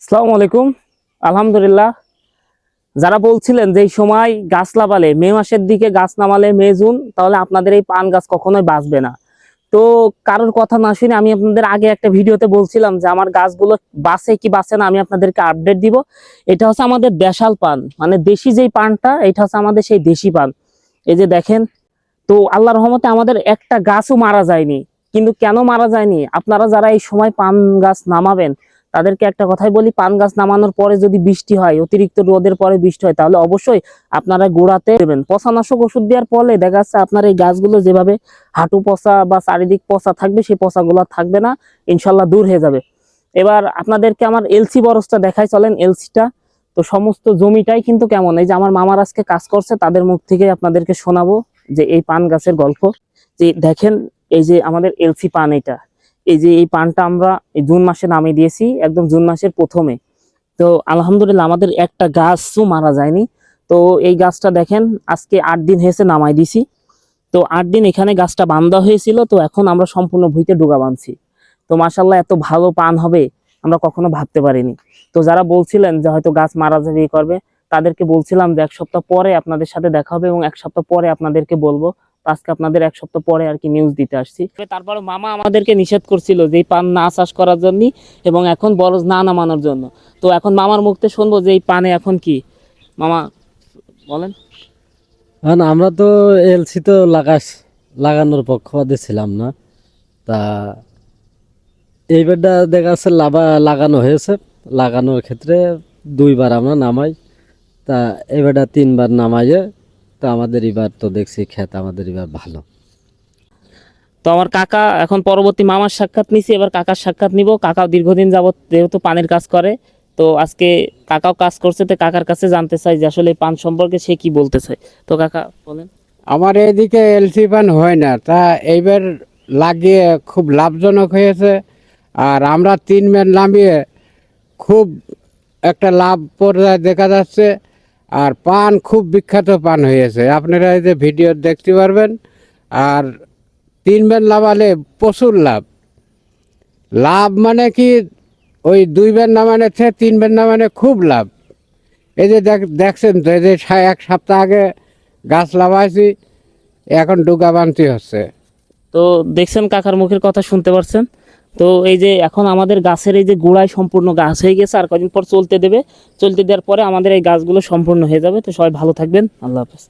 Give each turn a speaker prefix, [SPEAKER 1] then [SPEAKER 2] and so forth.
[SPEAKER 1] আসসালামু আলাইকুম। আলহামদুলিল্লাহ। যারা বলছিলেন যে এই সময় গাছ লাগালে মে মাসের দিকে গাছ নামালে মে জুন, তাহলে আপনাদের এই পান গাছ কখনোই বাঁচবে না। তো কারোর কথা না শুনে আমি আপনাদের আগে একটা ভিডিওতে বলছিলাম যে আমার গাছগুলো বাঁচে কি বাঁচে না, আমি আপনাদেরকে আপডেট দিব। এটা হচ্ছে আমাদের দেশাল পান, মানে দেশি যেই পানটা, এটা হচ্ছে আমাদের সেই দেশি পান। এই যে দেখেন, তো আল্লাহর রহমতে আমাদের একটা গাছও মারা যায়নি। কিন্তু কেন মারা যায়নি, আপনারা যারা এই সময় পান গাছ নামাবেন তাদেরকে একটা কথাই বলি, পান গাছ নামানোর পরে যদি বৃষ্টি হয়, অতিরিক্ত রোদের পরে বৃষ্টি হয়, তাহলে অবশ্যই আপনারা গোড়াতে দেবেন পচানাশক ওষুধ দেওয়ার ফলে দেখা যাচ্ছে আপনার এই গাছগুলো যেভাবে হাঁটু পচা বা চারিদিক পচা থাকবে, সেই পচাগুলো থাকবে না, ইনশাল্লাহ দূর হয়ে যাবে। এবার আপনাদেরকে আমার এলসি বরসটা দেখাই, চলেন এলসিটা। তো সমস্ত জমিটাই কিন্তু কেমন, এই যে আমার মামার আজকে কাজ করছে, তাদের মুখ থেকে আপনাদেরকে শোনাবো যে এই পান গাছের গল্প। যে দেখেন, এই যে আমাদের এলসি পান, এটা এই যে এই পানটা আমরা এই জুন মাসে নামিয়ে দিয়েছি, একদম জুন মাসের প্রথমে। তো আলহামদুলিল্লাহ আমাদের একটা গাছও মারা যায়নি। তো এই গাছটা দেখেন, আজকে 8 দিন হয়েছে নামাই দিছি। তো 8 দিন এখানে গাছটা বান্ধা হয়েছিল, তো এখন আমরা সম্পূর্ণ ভুঁইতে ডুগা বাঁধছি। তো মাশাল্লাহ এত ভালো পান হবে আমরা কখনো ভাবতে পারিনি। তো যারা বলছিলেন যে হয়তো গাছ মারা যাবে এই করবে, তাদেরকে বলছিলাম যে 1 সপ্তাহ পরে আপনাদের সাথে দেখা হবে এবং 1 সপ্তাহ পরে আপনাদেরকে বলবো। তো আজকে আপনাদের 1 সপ্তাহ পরে আর কি নিউজ দিতে আসছি। তারপরে মামা আমাদেরকে নিষেধ করছিল যে এই পান না চাষ করার জন্য এবং এখন বরজ না নামানোর জন্য। তো এখন মামার মুখতে শুনবো যে এই পানে এখন কি, মামা বলেন।
[SPEAKER 2] কারণ আমরা তো এলসি তো লাগানোর পক্ষপাতী ছিলাম না। তা এইবারটা দেখা যাচ্ছে লাগানো হয়েছে। লাগানোর ক্ষেত্রে 2বার আমরা নামাই, তা এবারটা 3বার নামাইয়ে। তা আমাদের এবার তো দেখছি ক্ষেত আমাদের এবার ভালো।
[SPEAKER 1] তো আমার কাকা এখন পরবর্তী মামার সাক্ষাৎ নিছি, এবার কাকার সাক্ষাৎ নিব। কাকাও দীর্ঘদিন যাবত যেহেতু পানের কাজ করে, তো আজকে কাকাও কাজ করছে, তো কাকার কাছে জানতে চাই যে আসলে এই পান সম্পর্কে সে কি বলতে চায়। তো কাকা বলেন।
[SPEAKER 3] আমার এদিকে এলসি পান হয় না, তা এইবার লাগিয়ে খুব লাভজনক হয়েছে। আর আমরা 3 বার নামিয়ে খুব একটা লাভ পর্যায়ে দেখা যাচ্ছে। আর পান খুব বিখ্যাত পান হয়েছে, আপনারা এই যে ভিডিও দেখতে পারবেন। আর 3 বার নামালে প্রচুর লাভ। লাভ মানে কি, ওই 2বার নামানে থেকে 3বার নামানে খুব লাভ। এই যে দেখছেন তো, এই যে 1 সপ্তাহ আগে গাছ লাগাইছি, এখন ডুগা বানতি হচ্ছে।
[SPEAKER 1] তো দেখছেন, কাকার মুখের কথা শুনতে পারছেন। তো এই যে এখন আমাদের গাছের এই যে গোড়ায় সম্পূর্ণ গাছ হয়ে গেছে, আর কদিন পর চলতে দেবে, চলতে দেওয়ার পরে আমাদের এই গাছগুলো সম্পূর্ণ হয়ে যাবে। তো সবাই ভালো থাকবেন, আল্লাহ হাফেজ।